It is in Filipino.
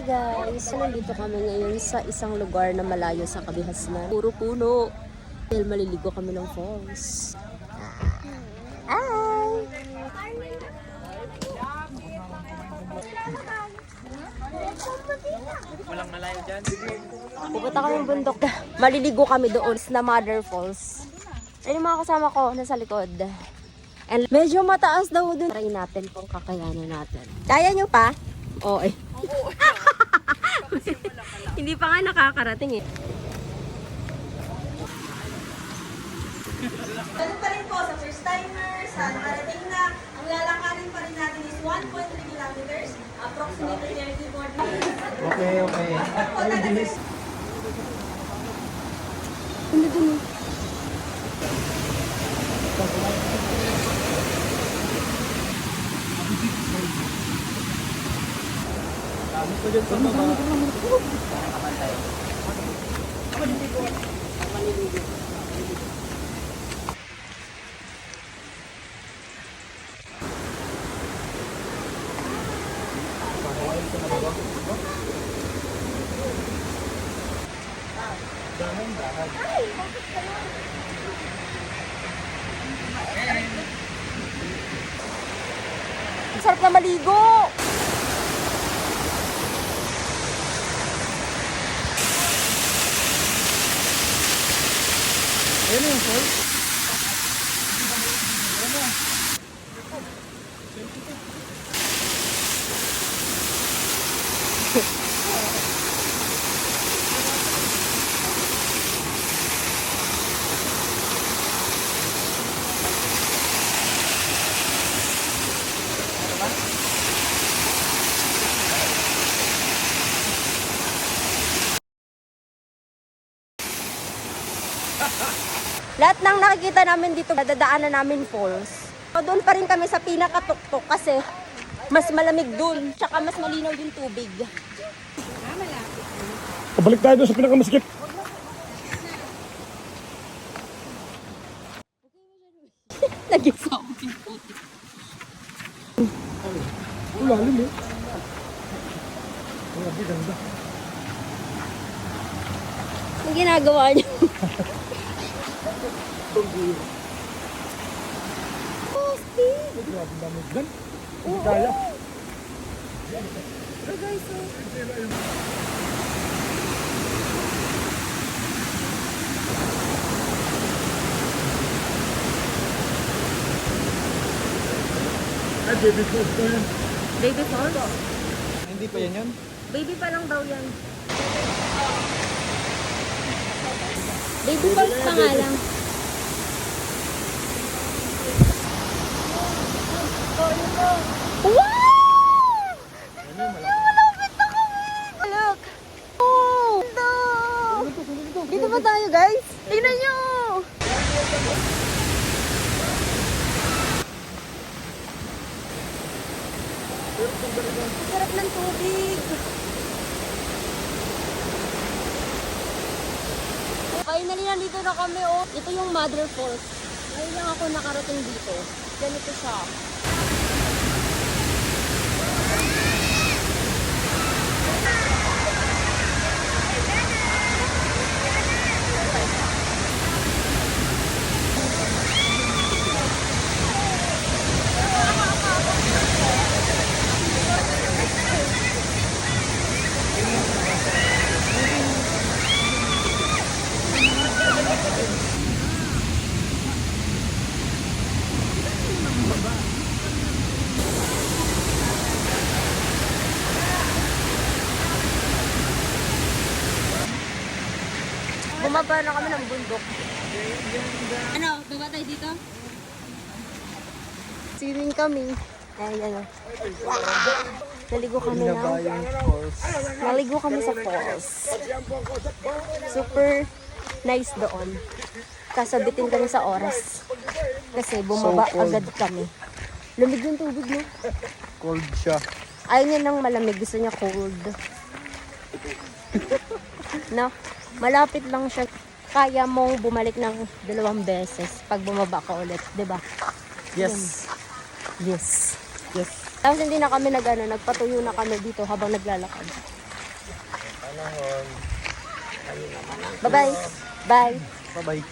Guys, nandito kami ngayon sa isang lugar na malayo sa Kabihasnan. Puro puno. Dahil maliligo kami ng falls. Hi! Walang malayo dyan. Pupunta kami ng bundok. Maliligo kami doon na Mother Falls. Ayun yung mga kasama ko nasa likod. And medyo mataas daw doon. Try natin kung kakayanin natin. Kaya nyo pa? Oo eh. Hindi pa nga nakakarating eh. Ganun pa rin po sa first timer, sa nakarating na, ang lalakarin pa rin natin is 1.3 kilometers, approximately 30-40 Okay. Ano dun eh? Ang sarap na maligo! Ayun yung falls. Lahat ng nakikita namin dito, dadaanan namin falls. So, doon pa rin kami sa pinakatuktok kasi mas malamig doon, tsaka mas malinaw yung tubig. Pabalik tayo doon sa pinakamasikip. Nag-isa ako. Lalim eh. Grabe, ganda. Ang ginagawa niyo? Oh, Steve! Grabe dami dyan. Hindi kaya. Oh, guys, oh. Ay, baby falls to yan. Baby falls? Hindi pa yan yan? Baby pa lang daw yan. Baby falls pa nga lang. Wow! Malapit na kami! Look! Oh! Ganda! Dito ba tayo, guys? Tingnan nyo! Sarap ng tubig! Finally, nandito na kami, oh. Ito yung Mother Falls. Ngayon lang ako nakarating dito. Ganito siya. Bumaba na kami ng bundok. Ano? Baba tayo dito? Swimming kami. Ayan, naligo kami na. Naligo kami sa falls. Super nice doon. Kasabitin kami sa oras. Kasi bumaba agad kami. Lamig yung tubig, no? Cold siya. Ayaw niya ng malamig. Gusto niya cold. No? Malapit lang siya. Kaya mong bumalik ng 2 beses pag bumaba ka ulit, 'di ba? Yes. Yes. Yes. Tapos hindi na kami nagpatuyo na kami dito habang naglalakad. Bye-bye. Bye. Bye-bye.